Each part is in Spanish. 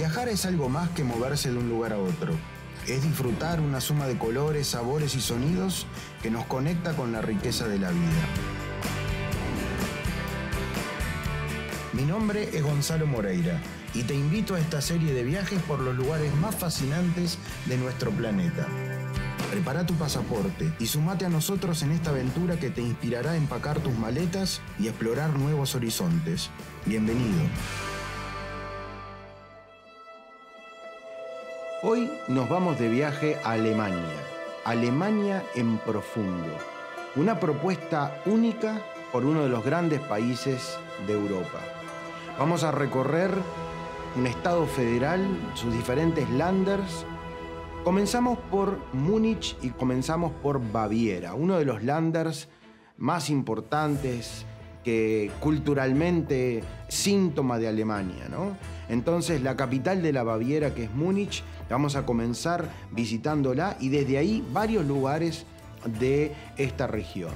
Viajar es algo más que moverse de un lugar a otro. Es disfrutar una suma de colores, sabores y sonidos que nos conecta con la riqueza de la vida. Mi nombre es Gonzalo Moreira y te invito a esta serie de viajes por los lugares más fascinantes de nuestro planeta. Prepara tu pasaporte y sumate a nosotros en esta aventura que te inspirará a empacar tus maletas y explorar nuevos horizontes. Bienvenido. Hoy nos vamos de viaje a Alemania. Alemania en profundo. Una propuesta única por uno de los grandes países de Europa. Vamos a recorrer un estado federal, sus diferentes Länders. Comenzamos por Múnich y comenzamos por Baviera, uno de los Länders más importantes, que culturalmente síntoma de Alemania, ¿no? Entonces la capital de la Baviera, que es Múnich, vamos a comenzar visitándola y desde ahí varios lugares de esta región.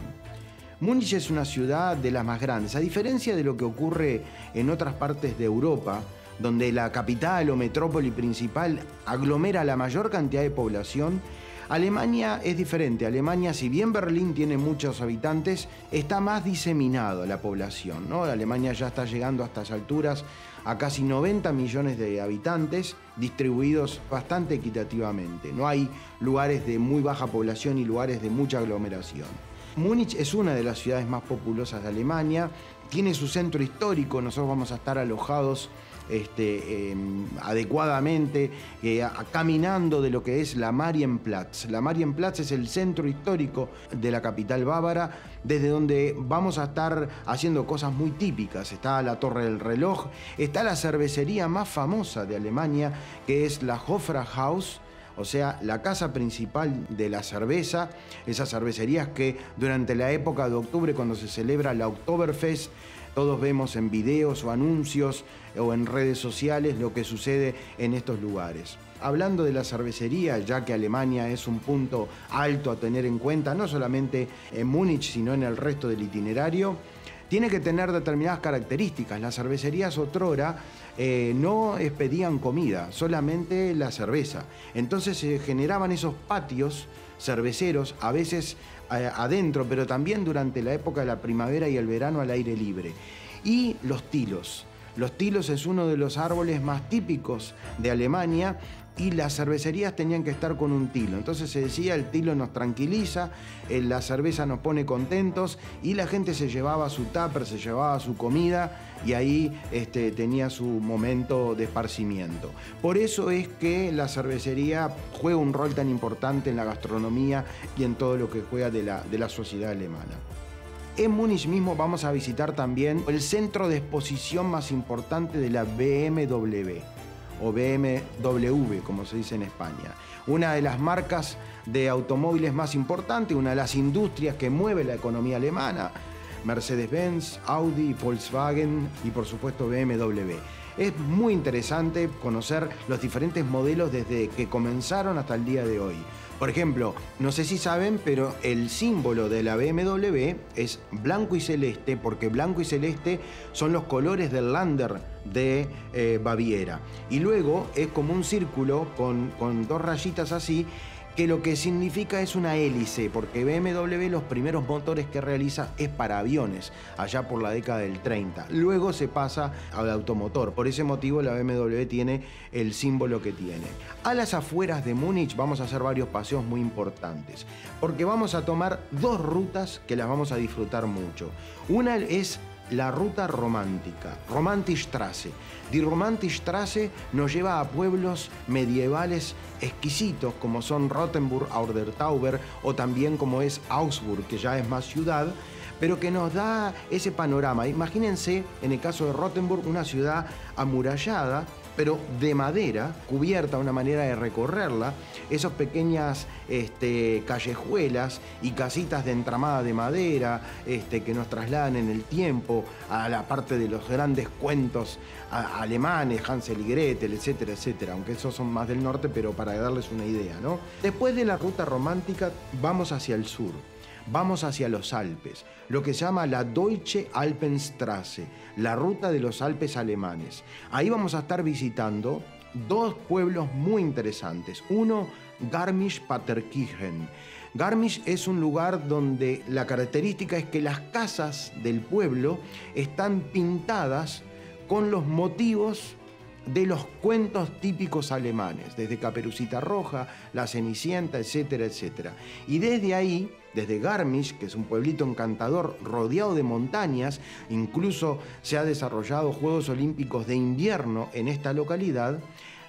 Múnich es una ciudad de las más grandes, a diferencia de lo que ocurre en otras partes de Europa, donde la capital o metrópoli principal aglomera la mayor cantidad de población. Alemania es diferente. Alemania, si bien Berlín tiene muchos habitantes, está más diseminado la población, ¿no? Alemania ya está llegando a estas alturas a casi 90 millones de habitantes, distribuidos bastante equitativamente. No hay lugares de muy baja población y lugares de mucha aglomeración. Múnich es una de las ciudades más populosas de Alemania, tiene su centro histórico, nosotros vamos a estar alojados adecuadamente, caminando de lo que es la Marienplatz. La Marienplatz es el centro histórico de la capital bávara, desde donde vamos a estar haciendo cosas muy típicas. Está la Torre del Reloj, está la cervecería más famosa de Alemania, que es la Hofbrauhaus, o sea, la casa principal de la cerveza, esas cervecerías que durante la época de octubre, cuando se celebra la Oktoberfest, todos vemos en videos o anuncios o en redes sociales lo que sucede en estos lugares. Hablando de la cervecería, ya que Alemania es un punto alto a tener en cuenta, no solamente en Múnich, sino en el resto del itinerario, tiene que tener determinadas características. Las cervecerías otrora no expedían comida, solamente la cerveza. Entonces se generaban esos patios cerveceros, a veces adentro, pero también durante la época de la primavera y el verano al aire libre. Y los tilos. Los tilos es uno de los árboles más típicos de Alemania y las cervecerías tenían que estar con un tilo. Entonces se decía, el tilo nos tranquiliza, la cerveza nos pone contentos, y la gente se llevaba su tupper, se llevaba su comida y ahí tenía su momento de esparcimiento. Por eso es que la cervecería juega un rol tan importante en la gastronomía y en todo lo que juega de la sociedad alemana. En Múnich mismo vamos a visitar también el centro de exposición más importante de la BMW, o BMW, como se dice en España. Una de las marcas de automóviles más importantes, una de las industrias que mueve la economía alemana. Mercedes-Benz, Audi, Volkswagen y por supuesto BMW. Es muy interesante conocer los diferentes modelos desde que comenzaron hasta el día de hoy. Por ejemplo, no sé si saben, pero el símbolo de la BMW es blanco y celeste, porque blanco y celeste son los colores del Länder de Baviera. Y luego es como un círculo con dos rayitas así, que lo que significa es una hélice, porque BMW los primeros motores que realiza es para aviones, allá por la década del 30. Luego se pasa al automotor. Por ese motivo la BMW tiene el símbolo que tiene. A las afueras de Múnich vamos a hacer varios paseos muy importantes, porque vamos a tomar dos rutas que las vamos a disfrutar mucho. Una es la ruta romántica, Romantikstraße. Die Romantikstraße nos lleva a pueblos medievales exquisitos como son Rothenburg, Audertauber o también como es Augsburg, que ya es más ciudad, pero que nos da ese panorama. Imagínense, en el caso de Rothenburg, una ciudad amurallada, pero de madera, cubierta, una manera de recorrerla, esas pequeñas callejuelas y casitas de entramada de madera que nos trasladan en el tiempo a la parte de los grandes cuentos alemanes, Hansel y Gretel, etcétera, etcétera, aunque esos son más del norte, pero para darles una idea, ¿no? Después de la ruta romántica vamos hacia el sur. Vamos hacia los Alpes, lo que se llama la Deutsche Alpenstraße, la ruta de los Alpes alemanes. Ahí vamos a estar visitando dos pueblos muy interesantes. Uno, Garmisch-Partenkirchen. Garmisch es un lugar donde la característica es que las casas del pueblo están pintadas con los motivos de los cuentos típicos alemanes, desde Caperucita Roja, La Cenicienta, etcétera, etcétera. Y desde ahí, desde Garmisch, que es un pueblito encantador rodeado de montañas, incluso se ha desarrollado Juegos Olímpicos de invierno en esta localidad,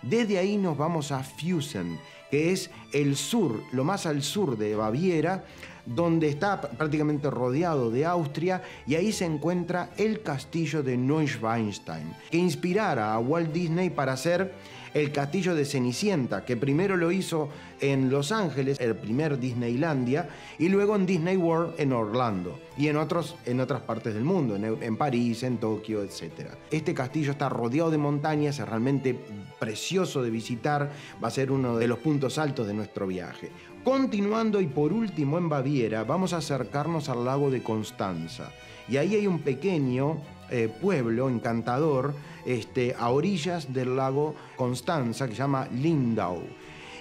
desde ahí nos vamos a Füssen, que es el sur, lo más al sur de Baviera, donde está prácticamente rodeado de Austria, y ahí se encuentra el castillo de Neuschwanstein, que inspirara a Walt Disney para hacer el castillo de Cenicienta, que primero lo hizo en Los Ángeles, el primer Disneylandia, y luego en Disney World en Orlando, y en otras partes del mundo, en París, en Tokio, etc. Este castillo está rodeado de montañas, es realmente precioso de visitar, va a ser uno de los puntos altos de nuestro viaje. Continuando y por último en Baviera, vamos a acercarnos al lago de Constanza, y ahí hay un pequeño pueblo encantador a orillas del lago Constanza que se llama Lindau.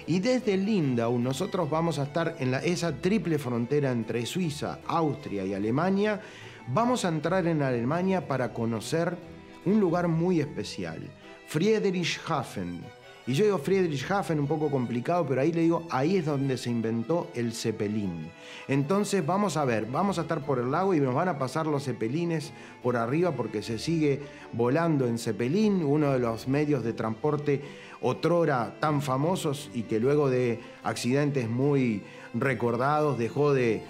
Y desde Lindau nosotros vamos a estar en esa triple frontera entre Suiza, Austria y Alemania. Vamos a entrar en Alemania para conocer un lugar muy especial, Friedrichshafen. Y yo digo Friedrichshafen un poco complicado, pero ahí le digo, ahí es donde se inventó el Zeppelin. Entonces vamos a ver, vamos a estar por el lago y nos van a pasar los Zeppelines por arriba porque se sigue volando en Zeppelin, uno de los medios de transporte otrora tan famosos y que luego de accidentes muy recordados dejó de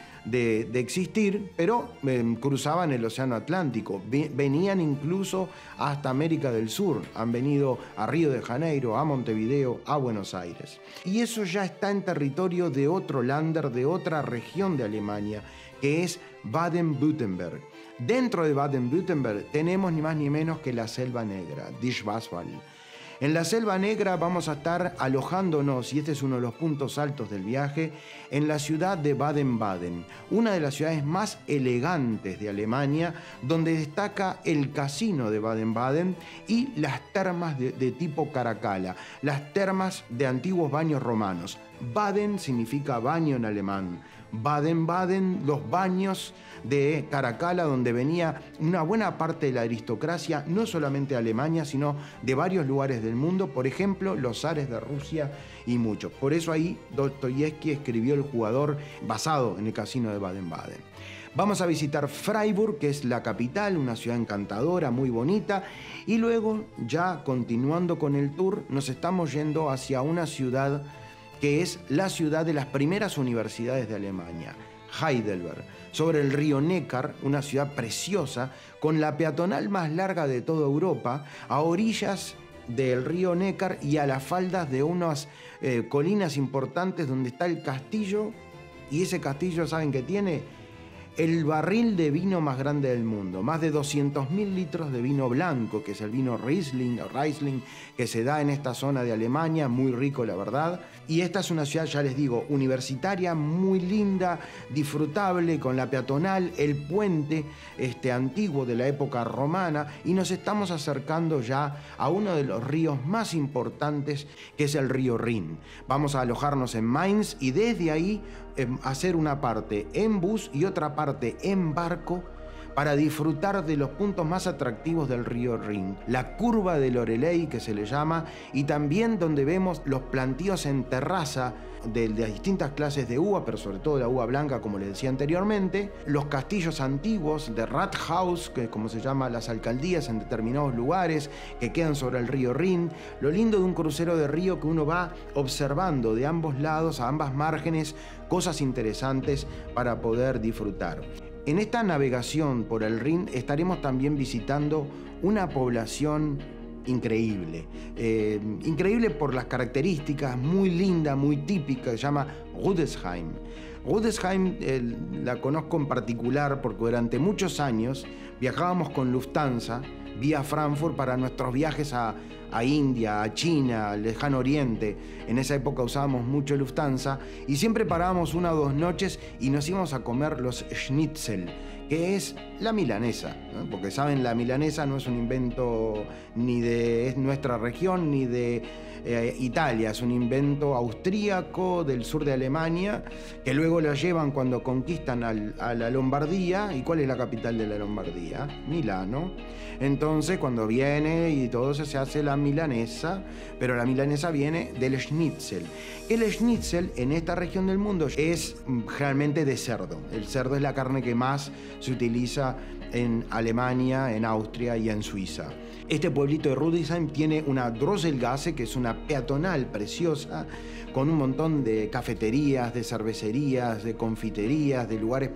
existir, pero cruzaban el Océano Atlántico, venían incluso hasta América del Sur, han venido a Río de Janeiro, a Montevideo, a Buenos Aires. Y eso ya está en territorio de otro Länder, de otra región de Alemania, que es Baden-Württemberg. Dentro de Baden-Württemberg tenemos ni más ni menos que la Selva Negra, die Schwarzwald. En la Selva Negra vamos a estar alojándonos, y este es uno de los puntos altos del viaje, en la ciudad de Baden-Baden, una de las ciudades más elegantes de Alemania, donde destaca el casino de Baden-Baden y las termas de tipo Caracalla, las termas de antiguos baños romanos. Baden significa baño en alemán. Baden-Baden, los baños de Caracalla, donde venía una buena parte de la aristocracia, no solamente de Alemania, sino de varios lugares del mundo, por ejemplo, los zares de Rusia y muchos. Por eso ahí Dostoyevsky escribió El jugador, basado en el casino de Baden-Baden. Vamos a visitar Freiburg, que es la capital, una ciudad encantadora, muy bonita, y luego, ya continuando con el tour, nos estamos yendo hacia una ciudad que es la ciudad de las primeras universidades de Alemania, Heidelberg, sobre el río Neckar, una ciudad preciosa, con la peatonal más larga de toda Europa, a orillas del río Neckar y a las faldas de unas colinas importantes donde está el castillo, y ese castillo, ¿saben qué tiene? El barril de vino más grande del mundo, más de 200.000 litros de vino blanco, que es el vino Riesling, que se da en esta zona de Alemania, muy rico la verdad. Y esta es una ciudad, ya les digo, universitaria, muy linda, disfrutable, con la peatonal, el puente antiguo de la época romana, y nos estamos acercando ya a uno de los ríos más importantes, que es el río Rin. Vamos a alojarnos en Mainz y desde ahí hacer una parte en bus y otra parte en barco para disfrutar de los puntos más atractivos del río Rin, la curva de Loreley, que se le llama, y también donde vemos los plantíos en terraza de distintas clases de uva, pero sobre todo la uva blanca, como les decía anteriormente, los castillos antiguos de Rathaus, que es como se llama las alcaldías en determinados lugares que quedan sobre el río Rin, lo lindo de un crucero de río que uno va observando de ambos lados, a ambas márgenes, cosas interesantes para poder disfrutar. En esta navegación por el Rin estaremos también visitando una población increíble. Increíble por las características, muy linda, muy típica, se llama Rudesheim. Rudesheim la conozco en particular porque durante muchos años viajábamos con Lufthansa vía Frankfurt para nuestros viajes a India, a China, al Lejano Oriente. En esa época usábamos mucho Lufthansa y siempre parábamos 1 o 2 noches y nos íbamos a comer los schnitzel, que es la milanesa, ¿no? Porque saben, la milanesa no es un invento ni de nuestra región ni de Italia, es un invento austríaco del sur de Alemania, que luego lo llevan cuando conquistan a la Lombardía. ¿Y cuál es la capital de la Lombardía? Milano. Entonces, cuando viene y todo eso, se hace la milanesa, pero la milanesa viene del schnitzel. El schnitzel en esta región del mundo es generalmente de cerdo. El cerdo es la carne que más se utiliza en Alemania, en Austria y en Suiza. Este pueblito de Rudesheim tiene una Drosselgasse, que es una peatonal preciosa, con un montón de cafeterías, de cervecerías, de confiterías, de lugares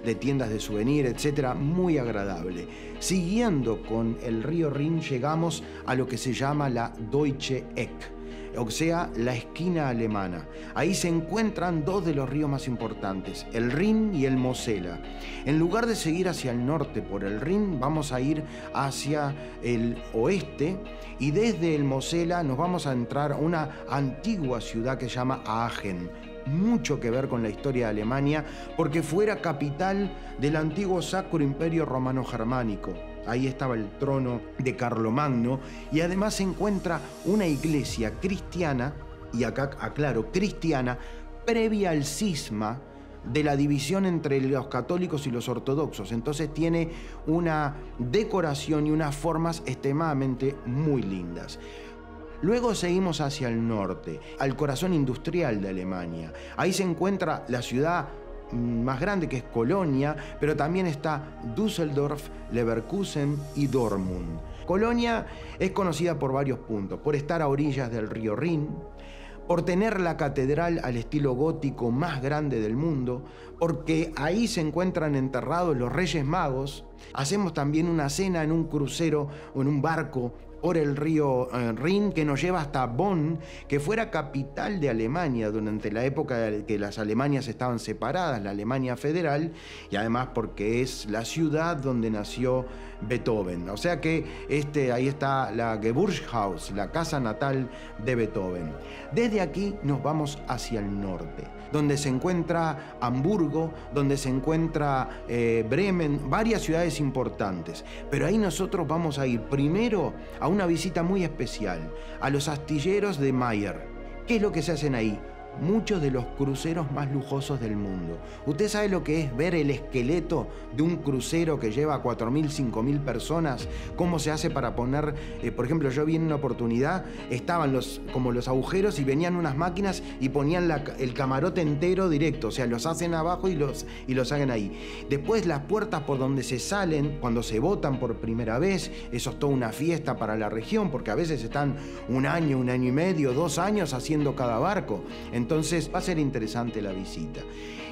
de tiendas de souvenir, etc. Muy agradable. Siguiendo con el río Rin, llegamos a lo que se llama la Deutsche Eck, o sea, la esquina alemana. Ahí se encuentran dos de los ríos más importantes, el Rin y el Mosela. En lugar de seguir hacia el norte por el Rin, vamos a ir hacia el oeste, y desde el Mosela nos vamos a entrar a una antigua ciudad que se llama Aachen. Mucho que ver con la historia de Alemania, porque fuera capital del antiguo Sacro Imperio Romano-Germánico. Ahí estaba el trono de Carlomagno, y además se encuentra una iglesia cristiana, y acá aclaro, cristiana, previa al cisma de la división entre los católicos y los ortodoxos. Entonces tiene una decoración y unas formas extremadamente muy lindas. Luego seguimos hacia el norte, al corazón industrial de Alemania. Ahí se encuentra la ciudad más grande, que es Colonia, pero también está Düsseldorf, Leverkusen y Dortmund. Colonia es conocida por varios puntos: por estar a orillas del río Rin, por tener la catedral al estilo gótico más grande del mundo, porque ahí se encuentran enterrados los Reyes Magos. Hacemos también una cena en un crucero o en un barco por el río Rin, que nos lleva hasta Bonn, que fuera capital de Alemania durante la época en que las Alemanias estaban separadas, la Alemania federal, y además porque es la ciudad donde nació Beethoven. O sea que ahí está la Geburtshaus, la casa natal de Beethoven. Desde aquí nos vamos hacia el norte, donde se encuentra Hamburgo, donde se encuentra Bremen, varias ciudades importantes. Pero ahí nosotros vamos a ir primero a una visita muy especial, a los astilleros de Mayer. ¿Qué es lo que se hacen ahí? Muchos de los cruceros más lujosos del mundo. ¿Usted sabe lo que es ver el esqueleto de un crucero que lleva 4.000, 5.000 personas? ¿Cómo se hace para poner, por ejemplo, yo vi en una oportunidad, estaban como los agujeros y venían unas máquinas y ponían el camarote entero directo, o sea, los hacen abajo y los hagan ahí. Después las puertas por donde se salen cuando se botan por primera vez, eso es toda una fiesta para la región, porque a veces están un año y medio, 2 años haciendo cada barco. Entonces va a ser interesante la visita.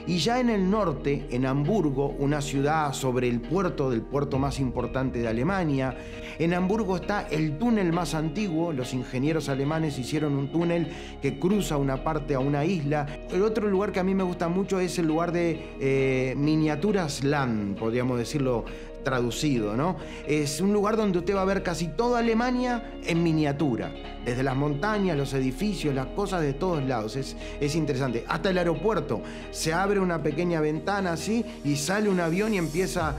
Y ya en el norte, en Hamburgo, una ciudad sobre el puerto más importante de Alemania, en Hamburgo está el túnel más antiguo. Los ingenieros alemanes hicieron un túnel que cruza una parte a una isla. El otro lugar que a mí me gusta mucho es el lugar de Miniaturas Land, podríamos decirlo traducido, ¿no? Es un lugar donde usted va a ver casi toda Alemania en miniatura, desde las montañas, los edificios, las cosas de todos lados. Es interesante. Hasta el aeropuerto, se abre una pequeña ventana así y sale un avión y empieza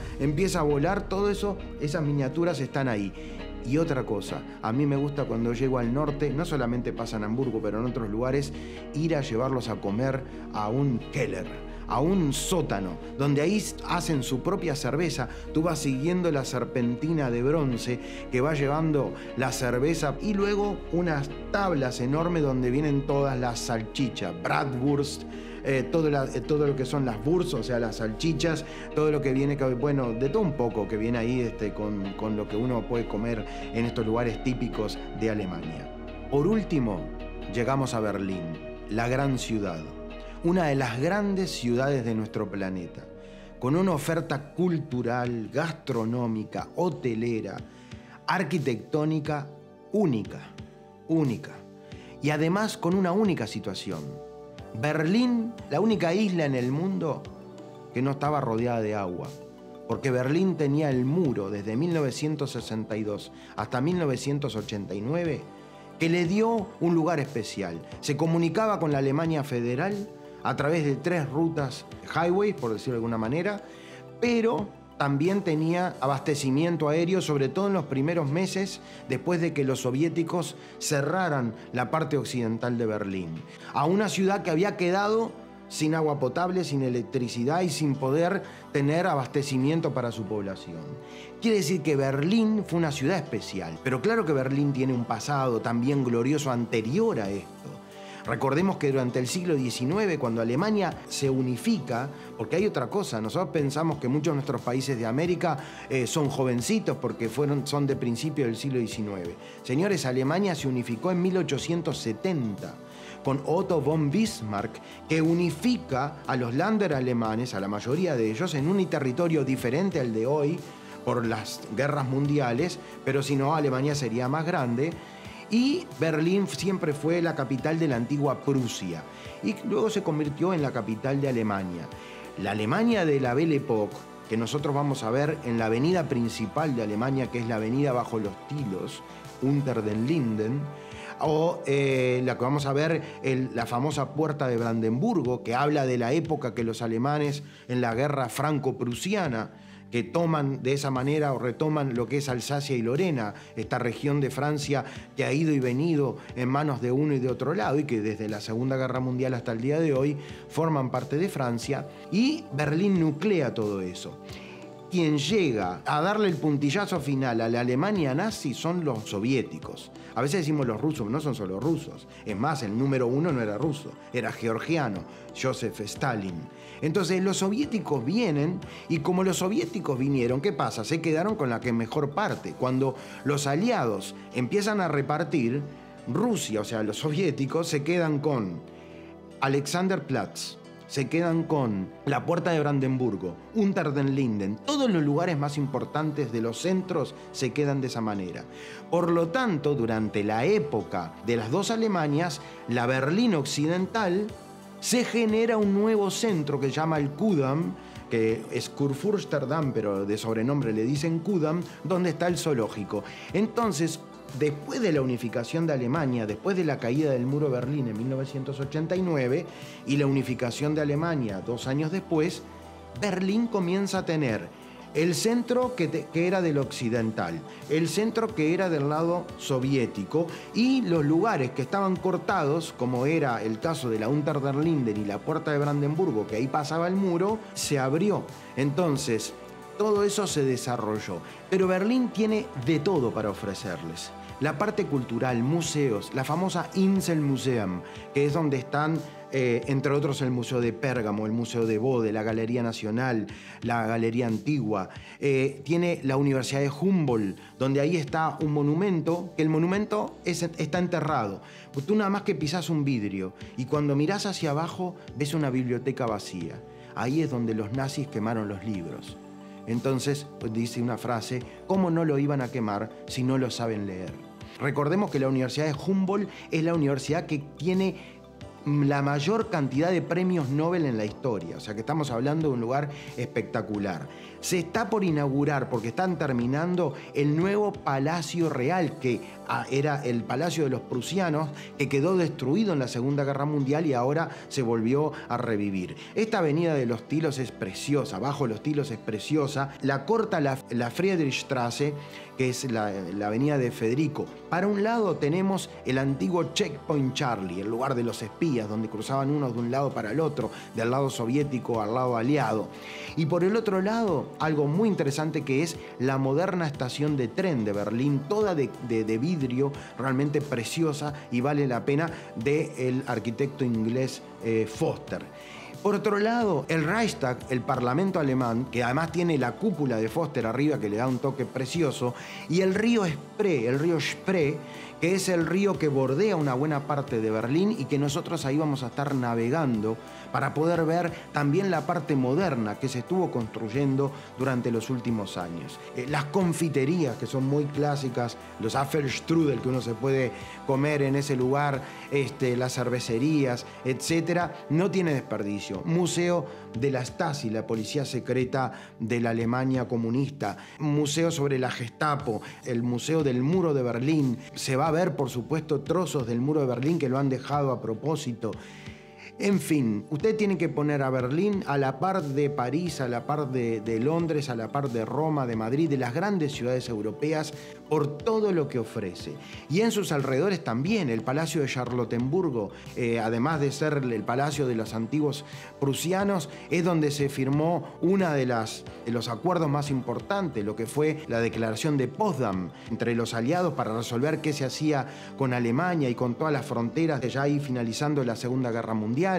a volar. Todo eso, esas miniaturas están ahí. Y otra cosa, a mí me gusta cuando llego al norte, no solamente pasa en Hamburgo, pero en otros lugares, ir a llevarlos a comer a un Keller, a un sótano, donde ahí hacen su propia cerveza. Tú vas siguiendo la serpentina de bronce que va llevando la cerveza, y luego unas tablas enormes donde vienen todas las salchichas, Bratwurst, todo lo que son las Wurst, o sea, las salchichas, todo lo que viene, bueno, de todo un poco que viene ahí con lo que uno puede comer en estos lugares típicos de Alemania. Por último, llegamos a Berlín, la gran ciudad, una de las grandes ciudades de nuestro planeta, con una oferta cultural, gastronómica, hotelera, arquitectónica única, y además con una única situación. Berlín, la única isla en el mundo que no estaba rodeada de agua, porque Berlín tenía el muro desde 1962 hasta 1989, que le dio un lugar especial. Se comunicaba con la Alemania federal a través de 3 rutas, highways, por decirlo de alguna manera, pero también tenía abastecimiento aéreo, sobre todo en los primeros meses después de que los soviéticos cerraran la parte occidental de Berlín. A una ciudad que había quedado sin agua potable, sin electricidad y sin poder tener abastecimiento para su población. Quiere decir que Berlín fue una ciudad especial, pero claro que Berlín tiene un pasado también glorioso anterior a esto. Recordemos que durante el siglo XIX, cuando Alemania se unifica, porque hay otra cosa, nosotros pensamos que muchos de nuestros países de América son jovencitos porque son de principio del siglo XIX. Señores, Alemania se unificó en 1870 con Otto von Bismarck, que unifica a los Länder alemanes, a la mayoría de ellos, en un territorio diferente al de hoy por las guerras mundiales, pero si no, Alemania sería más grande. Y Berlín siempre fue la capital de la antigua Prusia y luego se convirtió en la capital de Alemania. La Alemania de la Belle Époque, que nosotros vamos a ver en la avenida principal de Alemania, que es la avenida bajo los tilos, Unter den Linden, o la que vamos a ver, la famosa Puerta de Brandenburgo, que habla de la época que los alemanes en la guerra franco-prusiana, que toman de esa manera o retoman lo que es Alsacia y Lorena, esta región de Francia que ha ido y venido en manos de uno y de otro lado y que desde la Segunda Guerra Mundial hasta el día de hoy forman parte de Francia, y Berlín nuclea todo eso. Quien llega a darle el puntillazo final a la Alemania nazi son los soviéticos. A veces decimos los rusos, no son solo rusos. Es más, el número uno no era ruso, era georgiano, Joseph Stalin. Entonces los soviéticos vienen y como los soviéticos vinieron, ¿qué pasa? Se quedaron con la que mejor parte. Cuando los aliados empiezan a repartir, Rusia, o sea, los soviéticos, se quedan con Alexanderplatz, se quedan con la Puerta de Brandenburgo, Unter den Linden. Todos los lugares más importantes de los centros se quedan de esa manera. Por lo tanto, durante la época de las dos Alemanias, la Berlín occidental, se genera un nuevo centro que se llama el Kudamm, que es Kurfürstendamm, pero de sobrenombre le dicen Kudamm, donde está el zoológico. Entonces, después de la unificación de Alemania, después de la caída del muro de Berlín en 1989 y la unificación de Alemania 2 años después, Berlín comienza a tener el centro que era del occidental, el centro que era del lado soviético y los lugares que estaban cortados, como era el caso de la Unter den Linden y la Puerta de Brandenburgo, que ahí pasaba el muro, se abrió. Entonces, todo eso se desarrolló. Pero Berlín tiene de todo para ofrecerles. La parte cultural, museos, la famosa Inselmuseum, que es donde están, entre otros, el Museo de Pérgamo, el Museo de Bode, la Galería Nacional, la Galería Antigua. Tiene la Universidad de Humboldt, donde ahí está un monumento, que el monumento está enterrado. Pues tú nada más que pisás un vidrio y cuando mirás hacia abajo ves una biblioteca vacía. Ahí es donde los nazis quemaron los libros. Entonces, pues dice una frase, ¿cómo no lo iban a quemar si no lo saben leer? Recordemos que la Universidad de Humboldt es la universidad que tiene la mayor cantidad de premios Nobel en la historia. O sea que estamos hablando de un lugar espectacular. Se está por inaugurar, porque están terminando, el nuevo Palacio Real, que era el Palacio de los Prusianos, que quedó destruido en la Segunda Guerra Mundial y ahora se volvió a revivir. Esta avenida de los Tilos es preciosa, bajo los Tilos es preciosa. La corta la Friedrichstraße, que es la avenida de Federico. Para un lado tenemos el antiguo Checkpoint Charlie, el lugar de los espías, donde cruzaban unos de un lado para el otro, del lado soviético al lado aliado. Y por el otro lado, algo muy interesante que es la moderna estación de tren de Berlín, toda de vidrio, realmente preciosa y vale la pena, del arquitecto inglés Foster. Por otro lado, el Reichstag, el Parlamento alemán, que además tiene la cúpula de Foster arriba que le da un toque precioso, y el río Spree, que es el río que bordea una buena parte de Berlín y que nosotros ahí vamos a estar navegando para poder ver también la parte moderna que se estuvo construyendo durante los últimos años. Las confiterías, que son muy clásicas, los Apfelstrudel que uno se puede comer en ese lugar, las cervecerías, etcétera, no tiene desperdicio. Museo de la Stasi, la policía secreta de la Alemania comunista, museo sobre la Gestapo, el museo del muro de Berlín. Se va a ver, por supuesto, trozos del muro de Berlín que lo han dejado a propósito. En fin, usted tiene que poner a Berlín a la par de París, a la par de Londres, a la par de Roma, de Madrid, de las grandes ciudades europeas, por todo lo que ofrece. Y en sus alrededores también, el Palacio de Charlottenburgo, además de ser el palacio de los antiguos prusianos, es donde se firmó una de los acuerdos más importantes, lo que fue la Declaración de Potsdam, entre los aliados para resolver qué se hacía con Alemania y con todas las fronteras, ya ahí finalizando la Segunda Guerra Mundial.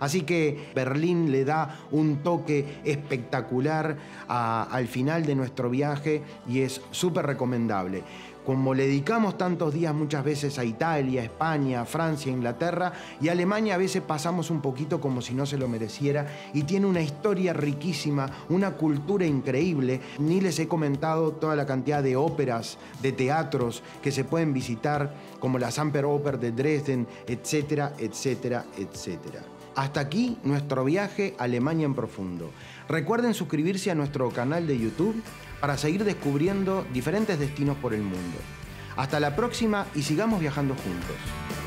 Así que Berlín le da un toque espectacular al final de nuestro viaje y es súper recomendable. Como le dedicamos tantos días muchas veces a Italia, España, Francia, Inglaterra y Alemania, a veces pasamos un poquito como si no se lo mereciera, y tiene una historia riquísima, una cultura increíble. Ni les he comentado toda la cantidad de óperas, de teatros que se pueden visitar, como la Semperoper de Dresden, etcétera, etcétera, etcétera. Hasta aquí nuestro viaje a Alemania en profundo. Recuerden suscribirse a nuestro canal de YouTube para seguir descubriendo diferentes destinos por el mundo. Hasta la próxima y sigamos viajando juntos.